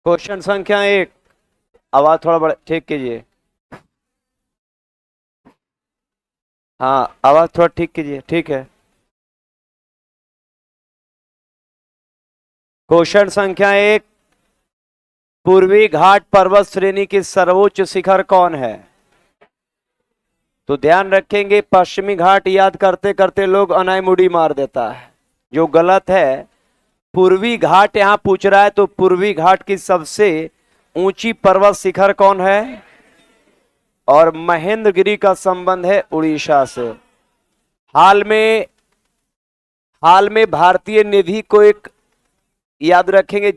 Question संख्या 1। आवाज थोड़ा बड़ा ठीक कीजिए। हाँ, आवाज थोड़ा ठीक कीजिए। ठीक है। क्वेश्चन संख्या 1। पूर्वी घाट पर्वत श्रेणी की सर्वोच्च शिखर कौन है? तो ध्यान रखेंगे, पश्चिमी घाट याद करते करते लोग अनाईमुड़ी मार देता है, जो गलत है। पूर्वी घाट यहां पूछ रहा है, तो पूर्वी घाट की सबसे ऊंची पर्वत शिखर कौन है? और महेंद्रगिरी का संबंध है उड़ीसा से। हाल में भारतीय निधि को एक याद रखेंगे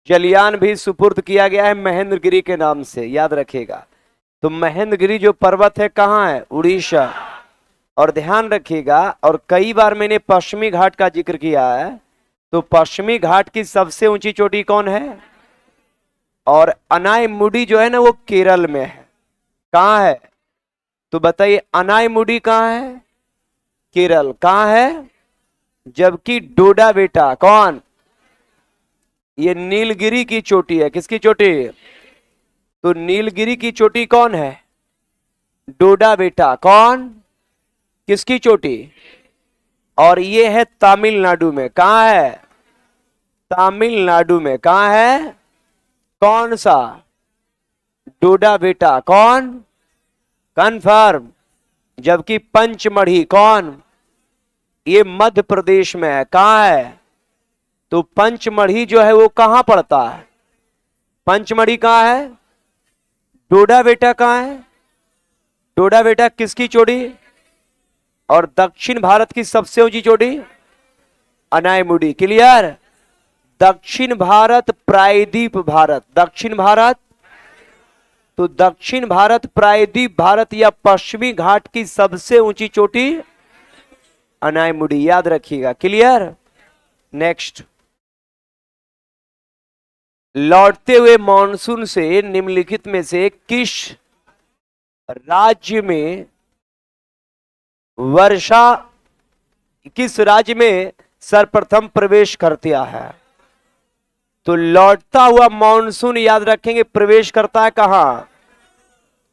जलयान भी सुपुर्द किया गया है महेंद्रगिरी के नाम से, याद रखिएगा। तो महेंद्रगिरी जो पर्वत है कहाँ है? उड़ीसा। और ध्यान रखिएगा, और कई बार मैंने पश्चिमी घाट का जिक्र किया है, तो पश्चिमी घाट की सबसे ऊंची चोटी कौन है? और अनाईमुडी जो है ना, वो केरल में है। कहाँ है? तो बताइए, अनाईमुडी कहाँ है? केरल। कहाँ है? जबकि डोडा बेटा कौन? ये नीलगिरी की चोटी है। किसकी चोटी? तो नीलगिरी की चोटी कौन है? डोडा बेटा कौन? किसकी चोटी? और ये है तमिलनाडु में। कहाँ है? तमिलनाडु में। कहाँ है? कौन सा? डोडा बेटा कौन? कंफर्म। जबकि पंचमढ़ी कौन? ये मध्य प्रदेश में है। कहाँ है? तो पंचमढ़ी जो है वो कहां पड़ता है? पंचमढ़ी कहां है? डोडा बेटा कहां है? डोडा बेटा किसकी चोटी? और दक्षिण भारत की सबसे ऊंची चोटी अनाईमुडी। क्लियर? दक्षिण भारत प्रायद्वीप भारत। दक्षिण भारत, तो दक्षिण भारत प्रायद्वीप भारत या पश्चिमी घाट की सबसे ऊंची चोटी अनाईमुडी, याद रखिएगा। क्लियर? नेक्स्ट, लौटते हुए मॉनसून से निम्नलिखित में से किस राज्य में वर्षा, किस राज्य में सर्वप्रथम प्रवेश करता है? तो लौटता हुआ मॉनसून याद रखेंगे प्रवेश करता है कहां?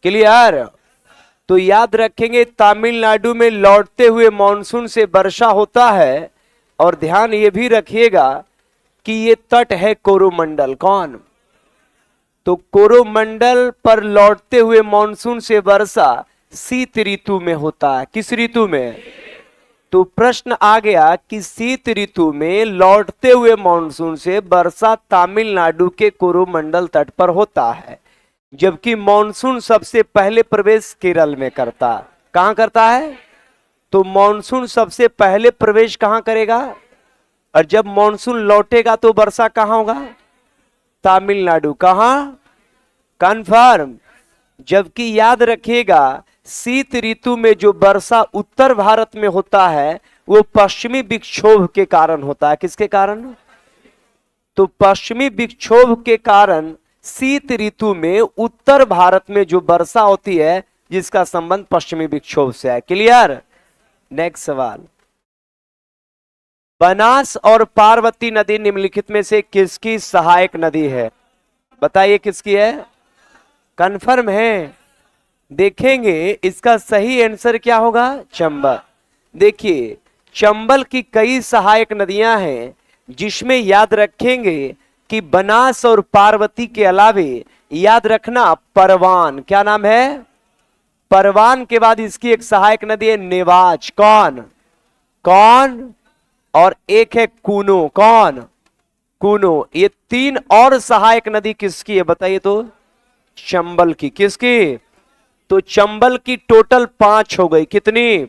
क्लियर? तो याद रखेंगे तमिलनाडु में लौटते हुए मॉनसून से वर्षा होता है। और ध्यान ये भी रखिएगा कि ये तट है कोरोमंडल। कौन? तो कोरोमंडल पर लौटते हुए मॉनसून से वर्षा शीत ऋतु में होता है। किस ऋतु में? तो प्रश्न आ गया कि शीत ऋतु में लौटते हुए मॉनसून से वर्षा तमिलनाडु के कोरोमंडल तट पर होता है, जबकि मॉनसून सबसे पहले प्रवेश केरल में करता। कहां करता है? तो मॉनसून सबसे पहले प्रवेश कहां करेगा? और जब मॉनसून लौटेगा तो वर्षा कहां होगा? तमिलनाडु। कहां? कंफर्म। जबकि याद रखिएगा, शीत ऋतु में जो वर्षा उत्तर भारत में होता है वो पश्चिमी विक्षोभ के कारण होता है। किसके कारण? तो पश्चिमी विक्षोभ के कारण शीत ऋतु में उत्तर भारत में जो वर्षा होती है जिसका संबंध पश्चिमी विक्षोभ से है। क्लियर? नेक्स्ट सवाल, बनास और पार्वती नदी निम्नलिखित में से किसकी सहायक नदी है? बताइए किसकी है? कंफर्म है? देखेंगे इसका सही आंसर क्या होगा? चंबल। देखिए, चंबल की कई सहायक नदियां हैं, जिसमें याद रखेंगे कि बनास और पार्वती के अलावे याद रखना परवान। क्या नाम है? परवान के बाद इसकी एक सहायक नदी है नेवाज। कौन? कौन? और एक है कूनो। कौन? कूनो। ये तीन और सहायक नदी किसकी है बताइए? तो चंबल की। किसकी? तो चंबल की टोटल 5 हो गई। कितनी?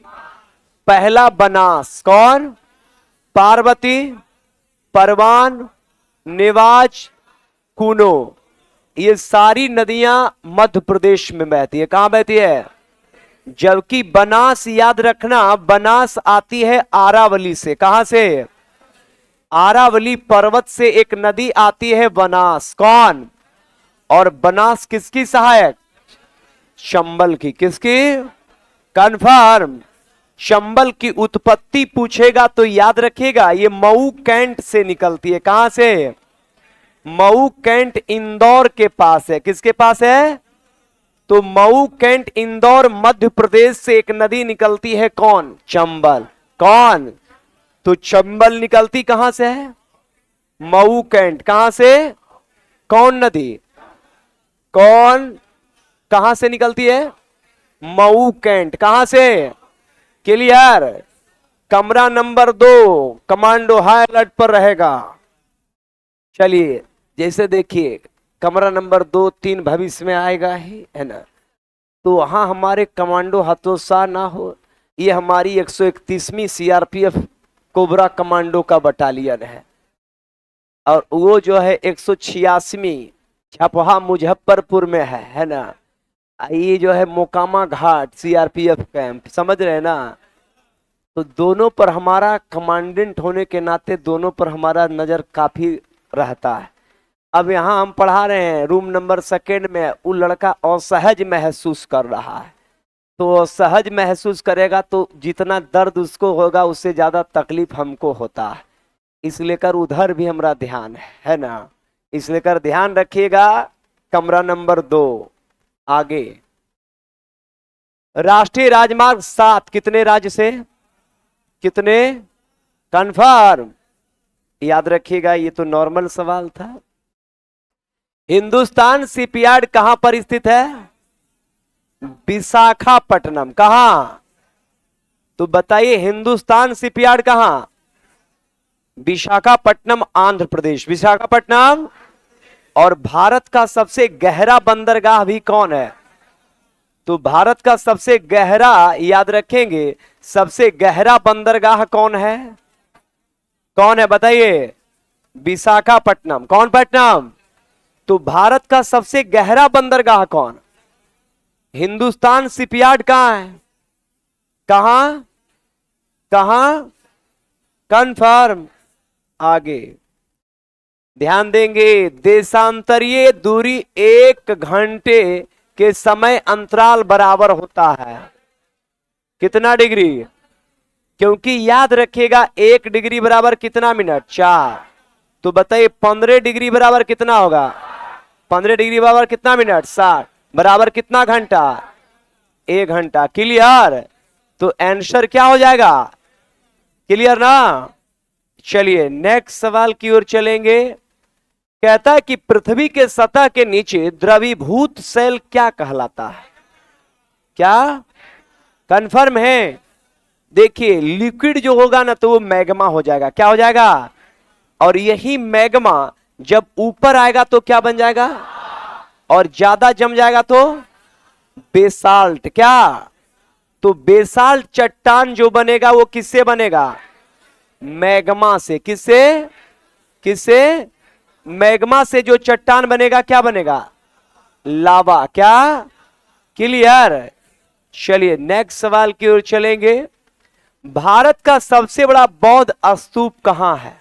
पहला बनास, कौन? पार्वती, परवान, नेवाज, कूनो। ये सारी नदियां मध्य प्रदेश में बहती है। कहां बहती है? जबकि बनास याद रखना, बनास आती है आरावली से। कहां से? आरावली पर्वत से एक नदी आती है बनास। कौन? और बनास किसकी सहायक? चंबल की। किसकी? कंफर्म। चंबल की उत्पत्ति पूछेगा तो याद रखिएगा ये मऊ कैंट से निकलती है। कहां से? मऊ कैंट इंदौर के पास है। किसके पास है? तो मऊ कैंट इंदौर मध्य प्रदेश से एक नदी निकलती है, कौन? चंबल। कौन? तो चंबल निकलती कहां से है? मऊ कैंट। कहां से? कौन नदी? कौन? कहां से निकलती है? मऊ कैंट। कहां से? क्लियर? कमरा नंबर 2 कमांडो हाई अलर्ट पर रहेगा। चलिए, जैसे देखिए कमरा नंबर 2 3 भविष्य में आएगा ही, है ना? तो वहां हमारे कमांडो हतोत्साह ना हो। ये हमारी 131वीं सीआरपीएफ कोबरा कमांडो का बटालियन है, और वो जो है 186वीं छपहा मुजफ्फरपुर में है ना? ये जो है मोकामा घाट सीआरपीएफ कैंप, समझ रहे हैं ना? तो दोनों पर हमारा कमांडेंट होने के नाते दोनों पर हमारा नजर काफी रहता है। अब यहाँ हम पढ़ा रहे हैं रूम नंबर 2 में, वो लड़का असहज महसूस कर रहा है। तो असहज महसूस करेगा तो जितना दर्द उसको होगा उससे ज्यादा तकलीफ हमको होता है। इसलिए कर उधर भी हमारा ध्यान है ना? इसलिए कर ध्यान रखिएगा। कमरा नंबर 2 आगे। राष्ट्रीय राजमार्ग 7 कितने राज्य से? कितने? कन्फर्म? याद रखिएगा, ये तो नॉर्मल सवाल था। हिंदुस्तान शिपयार्ड कहां पर स्थित है? विशाखापट्टनम। कहां? तो बताइए, हिंदुस्तान शिपयार्ड कहां? विशाखापट्टनम, आंध्र प्रदेश। विशाखापट्टनम। और भारत का सबसे गहरा बंदरगाह भी कौन है? तो भारत का सबसे गहरा, याद रखेंगे, सबसे गहरा बंदरगाह कौन है? कौन है बताइए? विशाखापट्टनम। कौन पट्टनम? तो भारत का सबसे गहरा बंदरगाह कौन? हिंदुस्तान शिपयार्ड कहां है? कहां? कहां? कन्फर्म? आगे ध्यान देंगे। देशांतरीय दूरी 1 घंटे के समय अंतराल बराबर होता है कितना डिग्री? क्योंकि याद रखिएगा 1 डिग्री बराबर कितना मिनट? 4। तो बताइए 15 डिग्री बराबर कितना होगा? 15 डिग्री बराबर कितना मिनट? 60। बराबर कितना घंटा? 1 घंटा। क्लियर? तो आंसर क्या हो जाएगा? क्लियर ना? चलिए नेक्स्ट सवाल की ओर चलेंगे। कहता है कि पृथ्वी के सतह के नीचे द्रवीभूत सेल क्या कहलाता है? क्या? कंफर्म है? देखिए लिक्विड जो होगा ना तो वो मैग्मा हो जाएगा। क्या हो जाएगा? और यही मैग्मा जब ऊपर आएगा तो क्या बन जाएगा? और ज्यादा जम जाएगा तो बेसाल्ट। क्या? तो बेसाल्ट चट्टान जो बनेगा वो किससे बनेगा? मैग्मा से। किससे? किससे? मैग्मा से जो चट्टान बनेगा क्या बनेगा? लावा। क्या? क्लियर? चलिए नेक्स्ट सवाल की ओर चलेंगे। भारत का सबसे बड़ा बौद्ध स्तूप कहां है?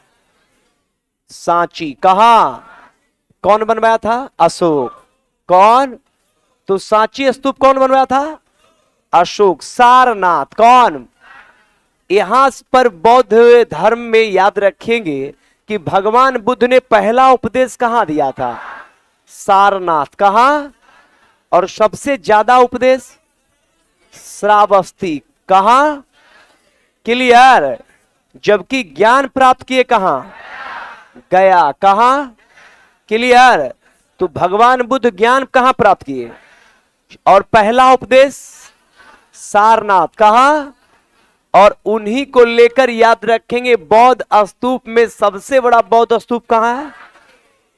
सांची। कहां? कौन बनवाया था? अशोक। कौन? तो सांची स्तूप कौन बनवाया था? अशोक। सारनाथ। कौन? यहां पर बौद्ध धर्म में याद रखेंगे कि भगवान बुद्ध ने पहला उपदेश कहां दिया था? सारनाथ। कहां? और सबसे ज्यादा उपदेश श्रावस्ती। कहां? क्लियर? जबकि ज्ञान प्राप्त किए कहां? गया। कहां? क्लियर? तो भगवान बुद्ध ज्ञान कहां प्राप्त किए? और पहला उपदेश सारनाथ। कहां? और उन्हीं को लेकर याद रखेंगे बौद्ध स्तूप में सबसे बड़ा बौद्ध स्तूप कहां है?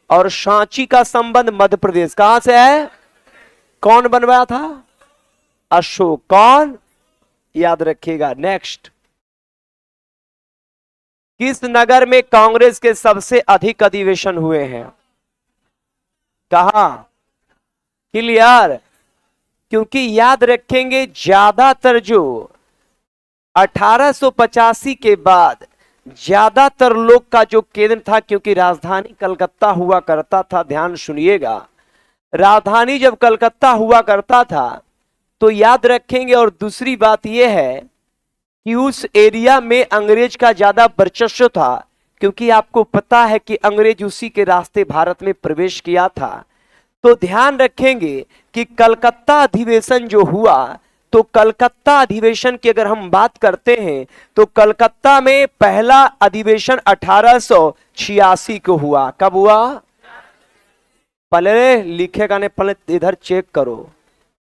और सांची का संबंध मध्य प्रदेश। कहां से है? कौन बनवाया था? अशोक। कौन? याद रखिएगा। नेक्स्ट, किस नगर में कांग्रेस के सबसे अधिक अधिवेशन हुए हैं? कहां? क्लियर? क्योंकि याद रखेंगे ज्यादातर जो 1885 के बाद ज्यादातर लोग का जो केंद्र था, क्योंकि राजधानी कलकत्ता हुआ करता था। ध्यान सुनिएगा, राजधानी जब कलकत्ता हुआ करता था तो याद रखेंगे। और दूसरी बात यह है कि उस एरिया में अंग्रेज का ज्यादा वर्चस्व था, क्योंकि आपको पता है कि अंग्रेज उसी के रास्ते भारत में प्रवेश किया था। तो ध्यान रखेंगे कि कलकत्ता अधिवेशन जो हुआ, तो कलकत्ता अधिवेशन की अगर हम बात करते हैं तो कलकत्ता में पहला अधिवेशन 1886 को हुआ। कब हुआ? पहले लिखेगा नहीं, पहले इधर चेक करो,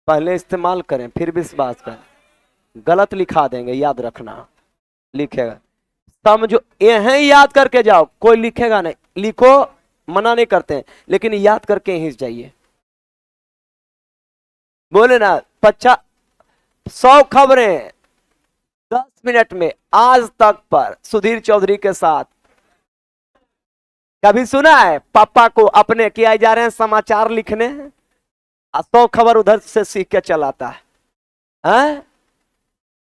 पहले इस्तेमाल करें फिर विश्वास करें। गलत लिखा देंगे, याद रखना। लिखेगा समझो, यहीं याद करके जाओ, कोई लिखेगा नहीं, लिखो, मना नहीं करते हैं, लेकिन याद करके यहीं जाइए। बोले ना 100 खबरें 10 मिनट में आज तक पर सुधीर चौधरी के साथ। कभी सुना है पापा को अपने किया जा रहे हैं समाचार लिखने? 100 खबर उधर से सीख के चलाता है।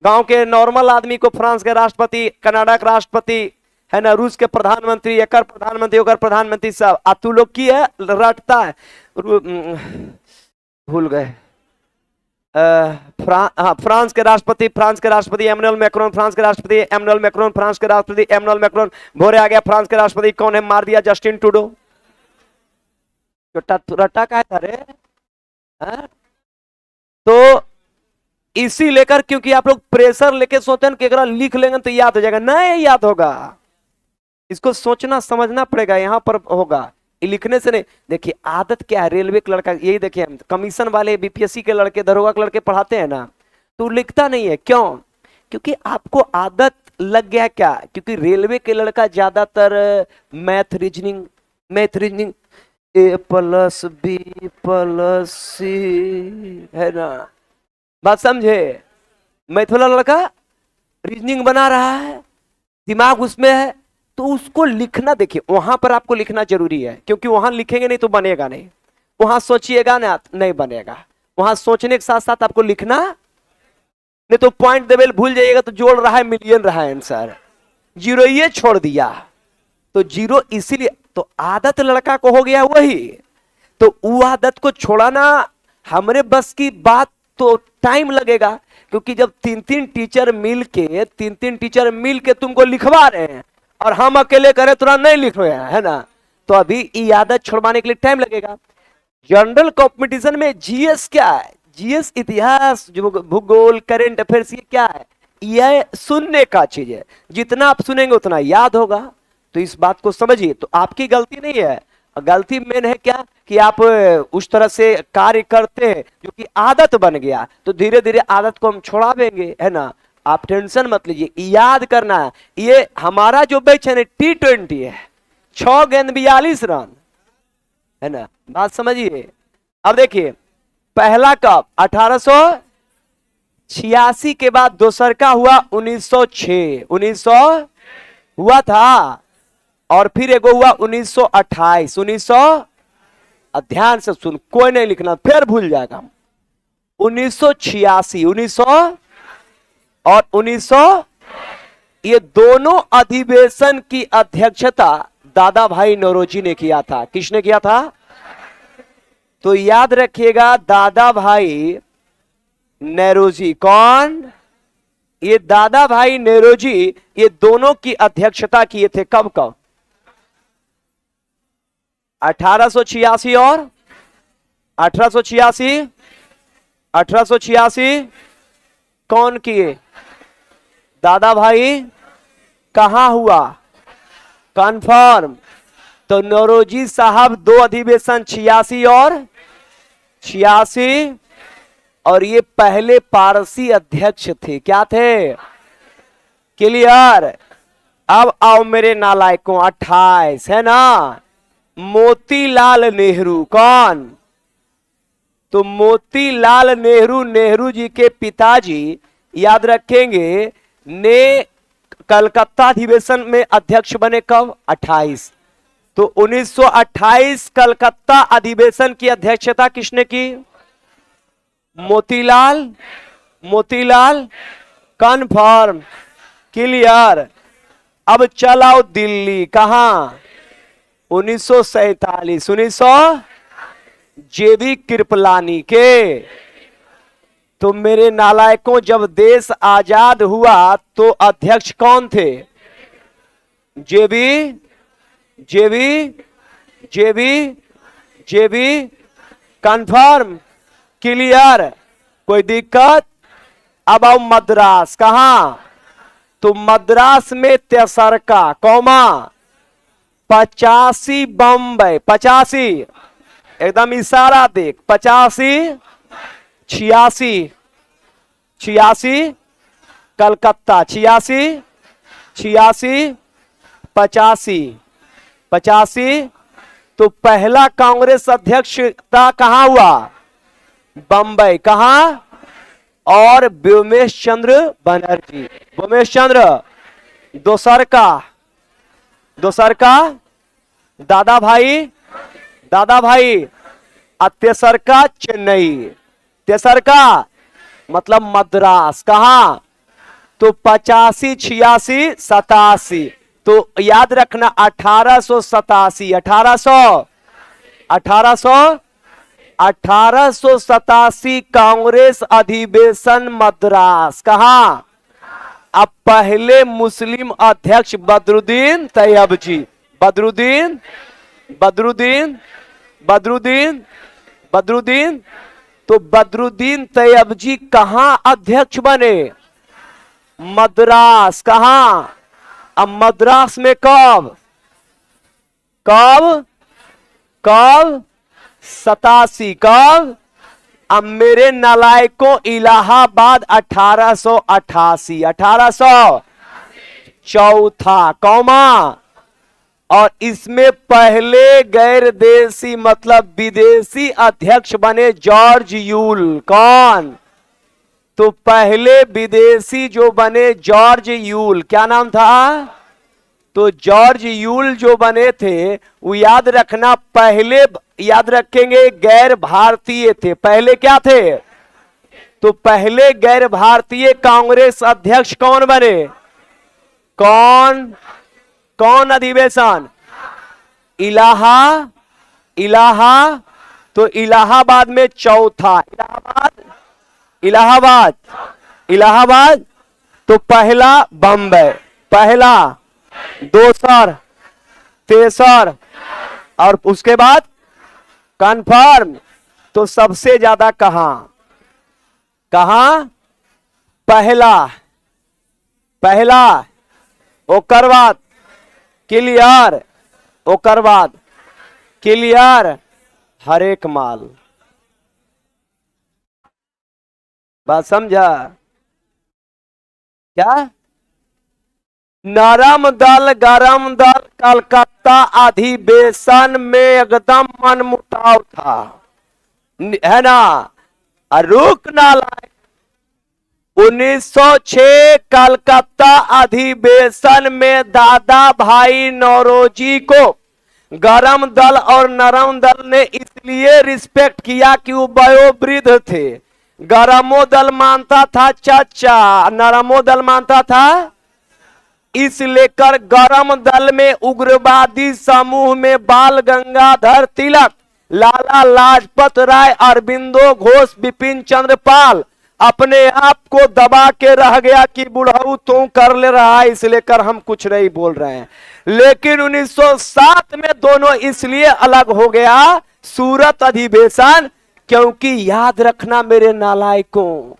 गांव के नॉर्मल आदमी को फ्रांस के राष्ट्रपति, कनाडा के राष्ट्रपति, है ना, रूस के प्रधानमंत्री, एकर प्रधानमंत्री, ओकर प्रधानमंत्री सब तू लोग की है रटता है। भूल गए। फ्रांस के राष्ट्रपति एमैनुअल मैक्रोन, फ्रांस के राष्ट्रपति एमैनुअल मैक्रोन, फ्रांस के राष्ट्रपति एमैनुअल मैक्रोन। भोरे आ गया फ्रांस के राष्ट्रपति कौन है? मार दिया जस्टिन ट्रूडो। रटा का है रे। तो इसी लेकर, क्योंकि आप लोग प्रेशर लेके सोचते हैं कि अगर लिख लेंगे तो याद हो जाएगा, नहीं याद होगा। इसको सोचना समझना पड़ेगा, यहां पर होगा, लिखने से नहीं। देखिए आदत क्या है, रेलवे का लड़का, यही देखिए हम कमीशन वाले बीपीएससी के लड़के, दरोगा के लड़के पढ़ाते हैं ना, तो लिखता नहीं है। क्यों? क्योंकि आपको आदत लग गया। क्या? क्योंकि रेलवे के लड़का ज्यादातर मैथ रीजनिंग A+B+C है ना, बात समझे? मैथ वाला लड़का रीजनिंग बना रहा है, दिमाग उसमें है, तो उसको लिखना, देखिए वहां पर आपको लिखना जरूरी है, क्योंकि वहां लिखेंगे नहीं तो बनेगा नहीं। वहां सोचिएगा ना, नहीं बनेगा। वहां सोचने के साथ साथ आपको लिखना, नहीं तो पॉइंट देवेल भूल जाइएगा तो जोड़ रहा है मिलियन रहा है आंसर, जीरो ये छोड़ दिया तो जीरो। इसीलिए तो आदत लड़का को हो गया वही, तो वो आदत को छोड़ाना हमारे बस की बात, तो टाइम लगेगा। क्योंकि जब तीन तीन टीचर मिलके तुमको लिखवा रहे हैं और हम अकेले करें तुरंत नहीं लिख रहे हैं, है ना, तो अभी ये आदत छुड़वाने के लिए टाइम लगेगा। जनरल कॉम्पिटिशन में जीएस क्या है? जीएस इतिहास, जो भूगोल, करंट अफेयर्स, ये क्या है? यह सुनने का चीज है, जितना आप सुनेंगे उतना याद होगा। तो इस बात को समझिए। तो आपकी गलती नहीं है, गलती मेन है क्या कि आप उस तरह से कार्य करते हैं जो कि आदत बन गया। तो धीरे धीरे आदत को हम छोड़ा देंगे, है ना, आप टेंशन मत लीजिए। याद करना है, ये हमारा जो बैच है T20 है, 6 गेंद 42 रन, है ना, बात समझिए। अब देखिए पहला कप 1886 के बाद दोसर का हुआ 1906, 1900 हुआ था, और फिर एगो हुआ 1928, 1900। ध्यान से सुन, कोई नहीं लिखना फिर भूल जाएगा। 1986, 1900 और 1900, ये दोनों अधिवेशन की अध्यक्षता दादा भाई नौरोजी ने किया था। किसने किया था? तो याद रखिएगा, दादा भाई नेरोजी। कौन? ये दादा भाई नेरोजी, ये दोनों की अध्यक्षता किए थे। कब कब? 1886 और 1886, 1886 कौन किए? दादा भाई। कहां हुआ? कंफर्म। तो नौरोजी साहब 2 अधिवेशन 86 और 86, और ये पहले पारसी अध्यक्ष थे। क्या थे? क्लियर? अब आओ मेरे नालायकों, 28 है ना, मोतीलाल नेहरू। कौन? तो मोतीलाल नेहरू, नेहरू जी के पिताजी, याद रखेंगे, ने कलकत्ता अधिवेशन में अध्यक्ष बने। कब? 28। तो 1928 कलकत्ता अधिवेशन की अध्यक्षता किसने की? मोतीलाल। Motilal confirm, clear. अब चलाओ दिल्ली। कहां? 1947, 1900 जेबी कृपलानी के। तो मेरे नालायकों, जब देश आजाद हुआ तो अध्यक्ष कौन थे? जेबी जेबी जेबी जेबी कंफर्म, क्लियर, कोई दिक्कत। अब आओ मद्रास, कहां? तो मद्रास में तेसरका कौमा 85 बम्बई, 85 एकदम इशारा देख, 85 86 86 कलकत्ता, 86 86 85 85। तो पहला कांग्रेस अध्यक्षता कहां हुआ? बंबई, कहां? और व्योमेश चंद्र बनर्जी, व्योमेश चंद्र। दोसर का दादा भाई, दादा भाई। तेसर का चेन्नई, तेसर का मतलब मद्रास, कहां? तो 85 86 87। तो याद रखना 1887 1887 कांग्रेस अधिवेशन मद्रास, कहां? अब पहले मुस्लिम अध्यक्ष बदरुद्दीन तैयबजी, बदरुद्दीन बदरुद्दीन बदरुद्दीन बदरुद्दीन। तो बदरुद्दीन तैयबजी कहां अध्यक्ष बने? मद्रास, कहां? अब मद्रास में कब कब कब? 87 कब? अब मेरे नालायकों इलाहाबाद 1888 1800 चौथा कौमा। और इसमें पहले गैर देशी मतलब विदेशी अध्यक्ष बने जॉर्ज यूल, कौन? तो पहले विदेशी जो बने जॉर्ज यूल, क्या नाम था? तो जॉर्ज यूल जो बने थे वो याद रखना, पहले याद रखेंगे गैर भारतीय थे। पहले क्या थे? तो पहले गैर भारतीय कांग्रेस अध्यक्ष कौन बने? कौन कौन अधिवेशन? इलाहा। तो इलाहाबाद में चौथा, इलाहाबाद। तो पहला बंबई, पहला, दोसर, तेसर और उसके बाद कंफर्म। तो सबसे ज्यादा कहां? पहला ओकर बाद क्लियर, ओकर बाद क्लियर, हर एक माल। बात समझा क्या? नरम दल गरम दल कलकत्ता अधिवेशन में एकदम मनमुटाव था, है ना? रुक ना लाए। 1906 कलकत्ता अधिवेशन में दादा भाई नौरोजी को गरम दल और नरम दल ने इसलिए रिस्पेक्ट किया कि वो वयोवृद्ध थे। गरमो दल मानता था चाचा, नरमो दल मानता था। इस लेकर गरम दल में उग्रवादी समूह में बाल गंगाधर तिलक, लाला लाजपत राय, अरविंदो घोष, बिपिन चंद्र पाल अपने आप को दबा के रह गया कि बुढ़ऊ तू कर ले रहा है, इसलिए कर हम कुछ नहीं बोल रहे हैं। लेकिन 1907 में दोनों इसलिए अलग हो गया सूरत अधिवेशन, क्योंकि याद रखना मेरे नालायकों,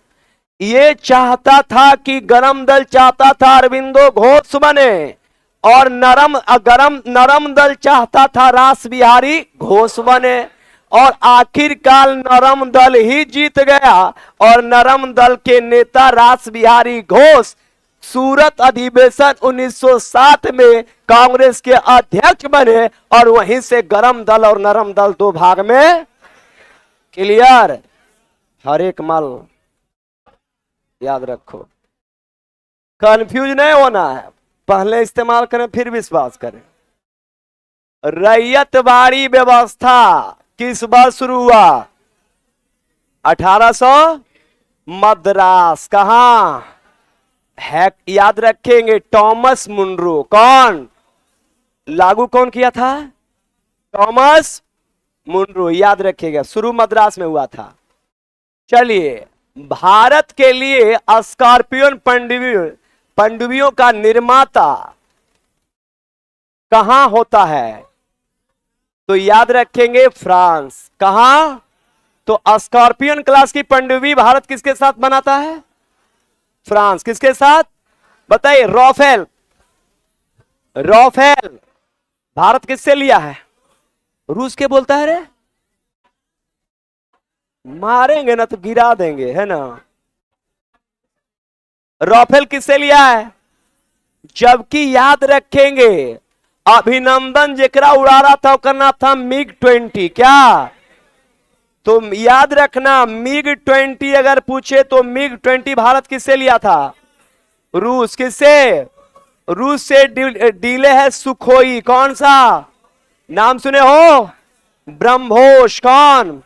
ये चाहता था कि गरम दल चाहता था अरविंदो घोष बने और नरम दल चाहता था रास बिहारी घोष बने। और आखिरकार नरम दल ही जीत गया और नरम दल के नेता रास बिहारी घोष सूरत अधिवेशन 1907 में कांग्रेस के अध्यक्ष बने और वहीं से गरम दल और नरम दल दो भाग में। क्लियर? हर एक माल याद रखो, कंफ्यूज नहीं होना है, पहले इस्तेमाल करें फिर विश्वास करें। रैयतवाड़ी व्यवस्था किस बार शुरू हुआ? 1800 मद्रास, कहां है? याद रखेंगे टॉमस मुनरो, कौन लागू कौन किया था? टॉमस मुनरो, याद रखिएगा, शुरू मद्रास में हुआ था। चलिए, भारत के लिए स्कॉर्पियन पनडुब्बियों का निर्माता कहां होता है? तो याद रखेंगे फ्रांस। कहां? तो स्कॉर्पियन क्लास की पनडुब्बी भारत किसके साथ बनाता है? फ्रांस। किसके साथ बताइए? राफेल। राफेल भारत किससे लिया है? रूस के। बोलता है रे, मारेंगे ना तो गिरा देंगे, है ना। राफेल किससे लिया है? जबकि याद रखेंगे अभिनंदन जेकरा उड़ा रहा था उसका नाम था मिग 20। क्या? तो याद रखना मिग 20 अगर पूछे तो मिग 20 भारत किससे लिया था? रूस। किससे? रूस से डीले है सुखोई। कौन सा नाम सुने हो? ब्रह्मोस। कौन?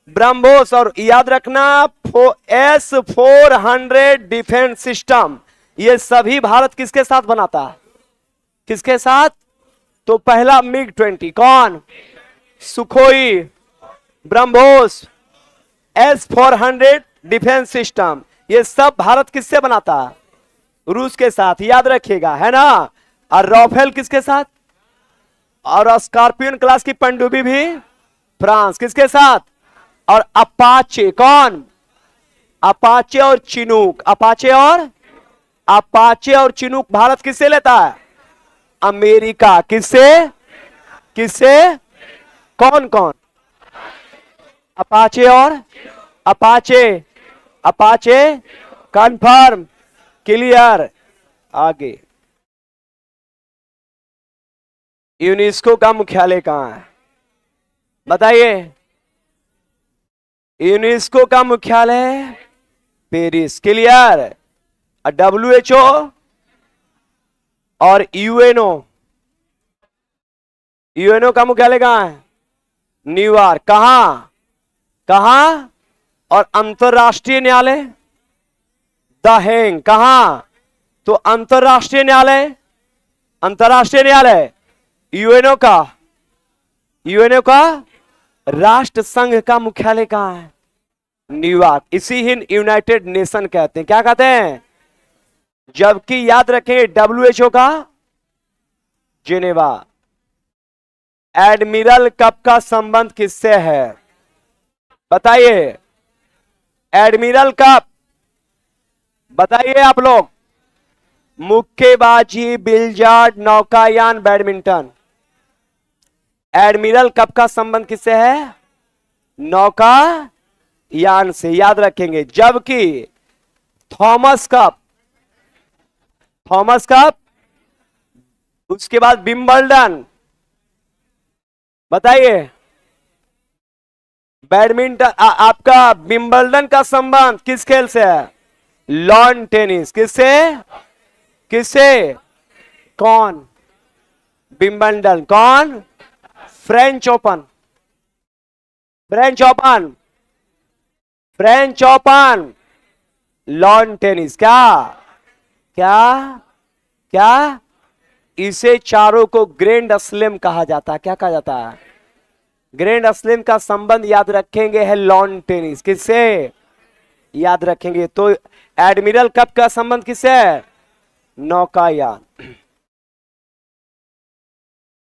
ब्रह्मोस। और याद रखना S-400 डिफेंस सिस्टम, ये सभी भारत किसके साथ बनाता है? किसके साथ? तो पहला मिग 20 कौन? Sukhoi, BrahMos, S-400 defence system, ये सब भारत किससे बनाता है? रूस के साथ। याद रखिएगा, है ना। और राफेल किसके साथ? और स्कॉर्पियन क्लास की पनडुब्बी भी फ्रांस। किसके साथ? और अपाचे। कौन? अपाचे और चिनूक। अपाचे और चिनूक भारत किससे लेता है? अमेरिका। किससे? किससे? कौन कौन? अपाचे और अपाचे। Apache confirm, clear. आगे, यूनेस्को का मुख्यालय कहां है? बताइए। यूनेस्को का मुख्यालय पेरिस। क्लियर। WHO और यूएनओ का मुख्यालय कहां है? न्यूयॉर्क। कहां? कहां? और अंतरराष्ट्रीय न्यायालय द हेग। कहां? तो अंतरराष्ट्रीय न्यायालय यूएनओ का राष्ट्र संघ का मुख्यालय कहां है? न्यूयॉर्क। इसी ही यूनाइटेड नेशन कहते हैं। क्या कहते हैं? जबकि याद रखें WHO का जिनेवा। एडमिरल कप का संबंध किससे है? बताइए। एडमिरल कप बताइए आप लोग। मुक्केबाजी, बिल्लियार्ड, नौकायान, बैडमिंटन। एडमिरल कप का संबंध किससे है? नौकायान से। याद रखेंगे। जबकि थॉमस कप, उसके बाद विंबलडन। बताइए। बैडमिंटन आपका विंबलडन का संबंध किस खेल से है? Lawn tennis. किससे? कौन? विंबलडन। कौन? French open, lawn tennis. क्या? इसे चारों को ग्रैंड स्लैम कहा जाता है। क्या कहा जाता है? ग्रैंड स्लैम का संबंध याद रखेंगे है लॉन टेनिस। किससे? याद रखेंगे। तो एडमिरल कप का संबंध किससे है? नौकायान।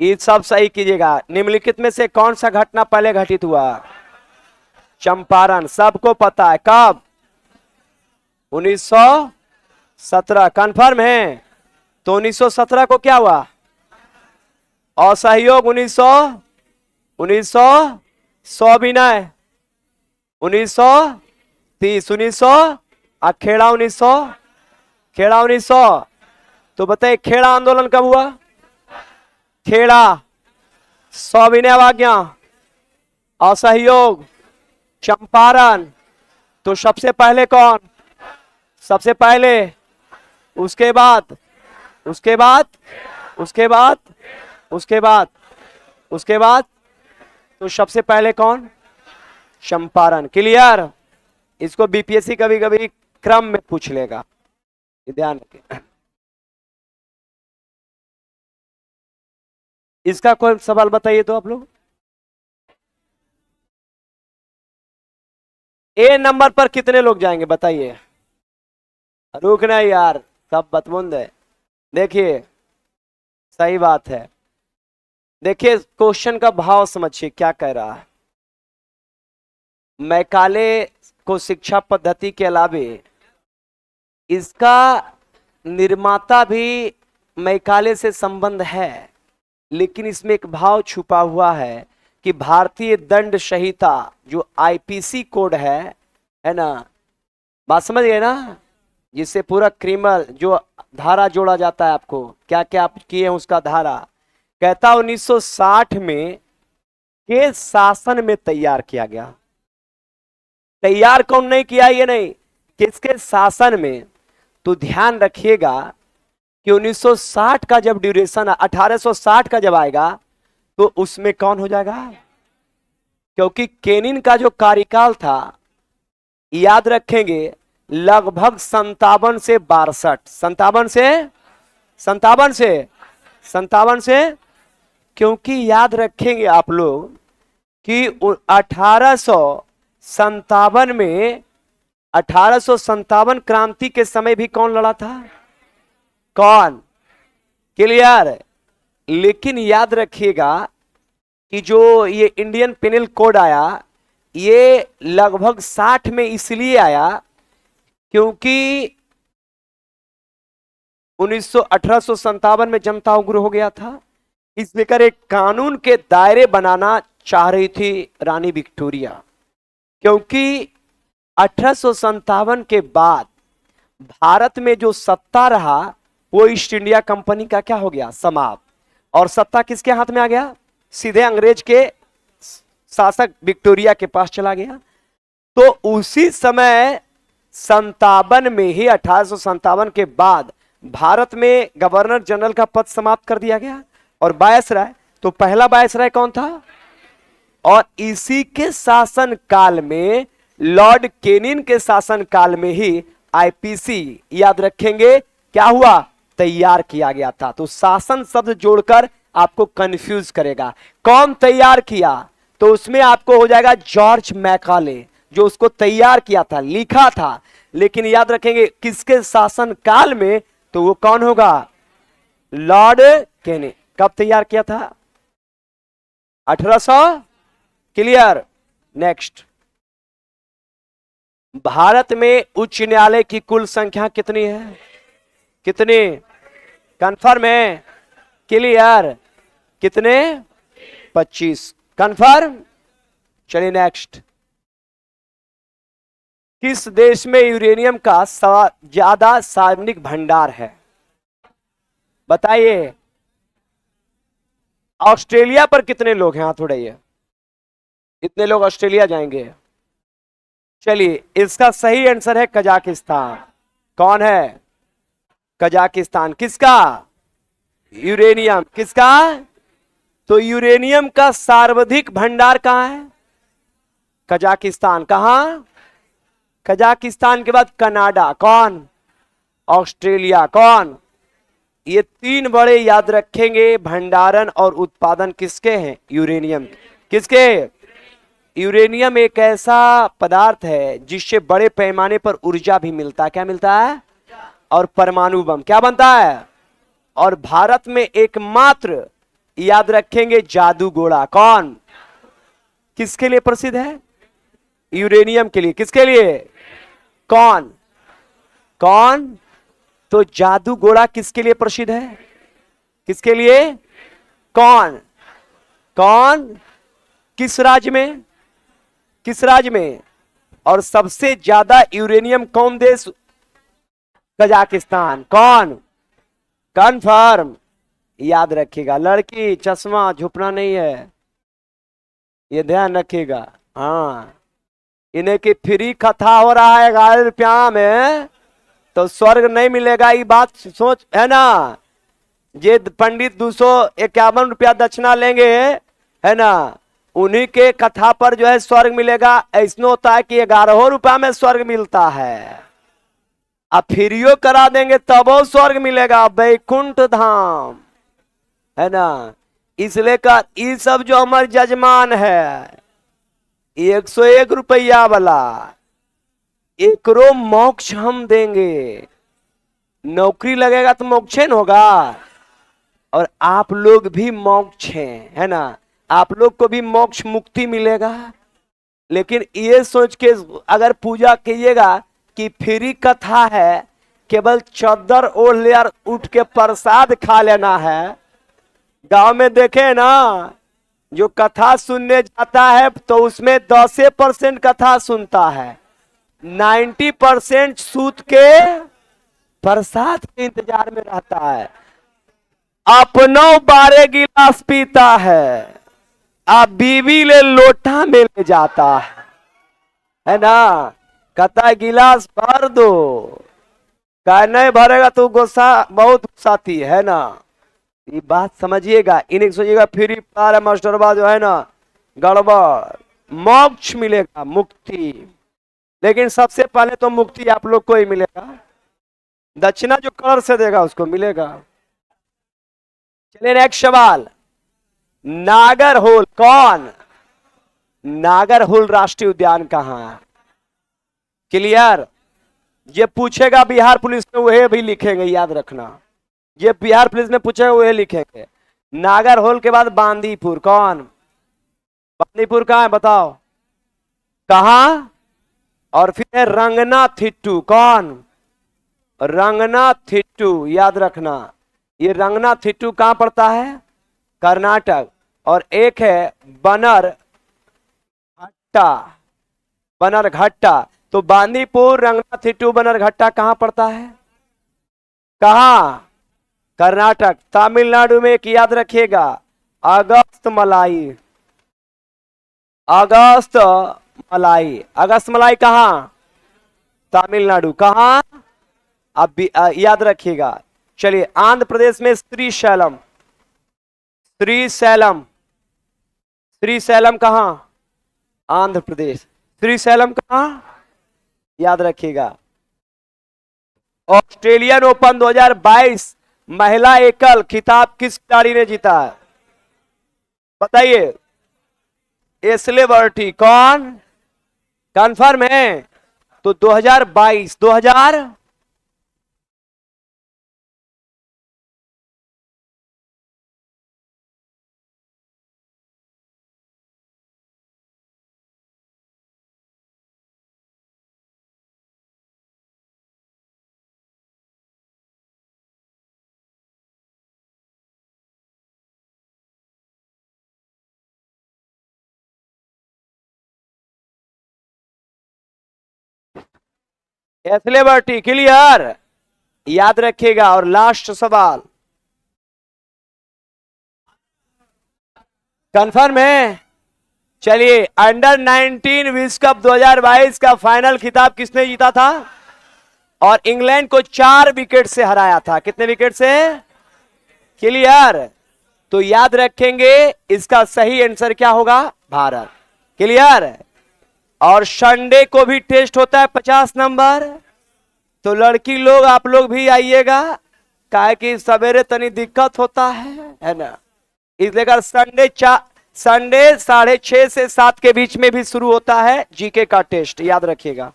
ये सब सही कीजिएगा। निम्नलिखित में से कौन सा घटना पहले घटित हुआ? चंपारण। सबको पता है। कब? 1917। कंफर्म है? तो 1917 को क्या हुआ? असहयोग 1900 सविनय 1930 खेड़ा 1900। तो बताइए खेड़ा आंदोलन कब हुआ? खेड़ा, सविनय अवज्ञा, असहयोग, चंपारण। तो सबसे पहले कौन? सबसे पहले, उसके बाद, तो सबसे पहले कौन? चंपारण। क्लियर। इसको बीपीएससी कभी कभी क्रम में पूछ लेगा, ध्यान रखें। इसका कोई सवाल बताइए तो आप लोग। ए नंबर पर कितने लोग जाएंगे बताइए? रुकना यार, सब बतमुंद है। देखिए, सही बात है। देखिए क्वेश्चन का भाव समझिए क्या कह रहा है। मैकाले को शिक्षा पद्धति के अलावे इसका निर्माता भी मैकाले से संबंध है, लेकिन इसमें एक भाव छुपा हुआ है कि भारतीय दंड संहिता जो आईपीसी कोड है ना, बात समझ गए ना, जिससे पूरा क्रिमिनल जो धारा जोड़ा जाता है, आपको क्या क्या आप किए हैं उसका धारा, कहता 1960 में के शासन में तैयार किया गया। तैयार कौन नहीं किया ये नहीं, किसके शासन में। तो ध्यान रखिएगा कि 1960 का जब ड्यूरेशन 1860 का जब आएगा तो उसमें कौन हो जाएगा, क्योंकि केनिन का जो कार्यकाल था याद रखेंगे लगभग 57 से 62, 57 से, क्योंकि याद रखेंगे आप लोग कि 1857 में 1857 क्रांति के समय भी कौन लड़ा था, कौन, क्लियर। लेकिन याद रखिएगा कि जो ये इंडियन पेनल कोड आया ये लगभग 60 में इसलिए आया क्योंकि 1857 में जनता उग्र हो गया था, इस लेकर एक कानून के दायरे बनाना चाह रही थी रानी विक्टोरिया, क्योंकि 1857 के बाद भारत में जो सत्ता रहा वो ईस्ट इंडिया कंपनी का क्या हो गया, समाप्त, और सत्ता किसके हाथ में आ गया, सीधे अंग्रेज के शासक विक्टोरिया के पास चला गया। तो उसी समय 57 में ही 1857 के बाद भारत में गवर्नर जनरल का पद समाप्त कर दिया गया और वायसराय, तो पहला वायसराय कौन था, और इसी के शासन काल में लॉर्ड केनिन के शासन काल में ही आईपीसी याद रखेंगे क्या हुआ, तैयार किया गया था। तो शासन शब्द जोड़कर आपको कंफ्यूज करेगा, कौन तैयार किया, तो उसमें आपको हो जाएगा जॉर्ज मैकाले जो उसको तैयार किया था, लिखा था, लेकिन याद रखेंगे किसके शासन काल में, तो वो कौन होगा, लॉर्ड केनिन। कब तैयार किया था, 1800, क्लियर। नेक्स्ट, भारत में उच्च न्यायालय की कुल संख्या कितनी है, कितनी, कंफर्म है, क्लियर, कितने, 25, कंफर्म। चलिए नेक्स्ट, किस देश में यूरेनियम का ज्यादा सार्वजनिक भंडार है, बताइए। ऑस्ट्रेलिया पर कितने लोग हैं, हाथ उठाइए, इतने लोग ऑस्ट्रेलिया जाएंगे। चलिए इसका सही आंसर है कजाकिस्तान। कौन है, कजाकिस्तान। किसका, यूरेनियम, किसका, तो यूरेनियम का सर्वाधिक भंडार कहां है, कजाकिस्तान। कहां, कजाकिस्तान के बाद कनाडा, कौन, ऑस्ट्रेलिया, कौन, ये तीन बड़े याद रखेंगे भंडारण और उत्पादन किसके हैं, यूरेनियम, किसके। यूरेनियम एक ऐसा पदार्थ है जिससे बड़े पैमाने पर ऊर्जा भी मिलता है, क्या मिलता है, और परमाणु बम क्या बनता है। और भारत में एकमात्र याद रखेंगे जादू गोला, कौन, किसके लिए प्रसिद्ध है, यूरेनियम के लिए, किसके लिए, कौन, कौन, तो जादू गोला किसके लिए प्रसिद्ध है, किसके लिए, कौन, कौन, किस राज्य में, किस राज्य में, और सबसे ज्यादा यूरेनियम कौन देश, कजाकिस्तान, कौन, कंफर्म। याद रखिएगा लड़की चश्मा झुकना नहीं है, ये ध्यान रखिएगा। हाँ, इन्हें की फ्री कथा हो रहा है 11 रुपया में, तो स्वर्ग नहीं मिलेगा, ये बात सोच है ना। ये पंडित 251 रुपया दक्षिणा लेंगे है ना, उन्हीं के कथा पर जो है स्वर्ग मिलेगा। ऐसा होता है कि 11 रुपया में स्वर्ग मिलता है, अब फ्रीयो करा देंगे तब वो स्वर्ग मिलेगा, वैकुंठ धाम है ना। इसलिए का ये सब जो हमारे जजमान है 101 रुपया वाला, एकरो मोक्ष हम देंगे, नौकरी लगेगा तो मोक्ष न होगा, और आप लोग भी मोक्ष हैं, है ना, आप लोग को भी मोक्ष मुक्ति मिलेगा। लेकिन ये सोच के अगर पूजा कीजिएगा कि फ्री कथा है, केवल चद्दर ओढ़ ले और उठ के प्रसाद खा लेना है। गांव में देखे ना, जो कथा सुनने जाता है तो उसमें 10% कथा सुनता है, 90% सूत के प्रसाद के इंतजार में रहता है। अपनो 12 गिलास पीता है, आप बीवी ले लोटा में ले जाता है ना। कहता गिलास भर दो, कहा नहीं भरेगा तो गुस्सा, बहुत गुस्साती है ना। ये बात समझिएगा, इन्हें सोचिएगा फ्री फायर मास्टरबा जो है ना, गड़बड़। मोक्ष मिलेगा, मुक्ति, लेकिन सबसे पहले तो मुक्ति आप लोग को ही मिलेगा, दक्षिणा जो कलर से देगा उसको मिलेगा। चलिए नेक्स्ट सवाल, नागरहोल कौन, नागरहोल राष्ट्रीय उद्यान कहाँ है? क्लियर? ये पूछेगा बिहार पुलिस में, वह भी लिखेंगे, याद रखना। ये बिहार पुलिस में पूछेगा वह लिखेंगे। नागरहोल के बाद बांदीपुर, कौन, बांदीपुर कहाँ है बताओ, कहाँ? और फिर है रंगनाथिट्टू, कौन, रंगनाथिट्टू, याद रखना। ये रंगनाथिट्टू कहां पड़ता है? कर्नाटक। और एक है बनरघट्टा, बनरघट्टा। तो बांदीपुर, रंगनाथिट्टू, बनरघट्टा कहां पड़ता है? कहां? कर्नाटक। तमिलनाडु में एक याद रखिएगा, अगस्त मलाई, अगस्त मलाई, अगस्त मलाई कहां? तमिलनाडु। कहां? अब याद रखिएगा। चलिए आंध्र प्रदेश में श्रीशैलम, श्रीशैलम, श्रीशैलम कहां? आंध्र प्रदेश। श्रीशैलम कहां? याद रखिएगा। ऑस्ट्रेलियन ओपन 2022 महिला एकल खिताब किस खिलाड़ी ने जीता है? बताइए। Ashley Bertie. कौन? कंफर्म है? तो 2022, 2000एशले बर्टी। क्लियर? याद रखिएगा। और लास्ट सवाल, कंफर्म है? चलिए अंडर 19 विश्व कप 2022 का फाइनल खिताब किसने जीता था? और इंग्लैंड को 4 विकेट से हराया था। कितने विकेट से? क्लियर? तो याद रखेंगे, इसका सही आंसर क्या होगा? भारत। क्लियर? और संडे को भी टेस्ट होता है 50 नंबर। तो लड़की लोग आप लोग भी आइएगा, काहे कि सवेरे तनी दिक्कत होता है ना। इसलिए संडे संडे 6:30 से 7 के बीच में भी शुरू होता है जीके का टेस्ट, याद रखिएगा।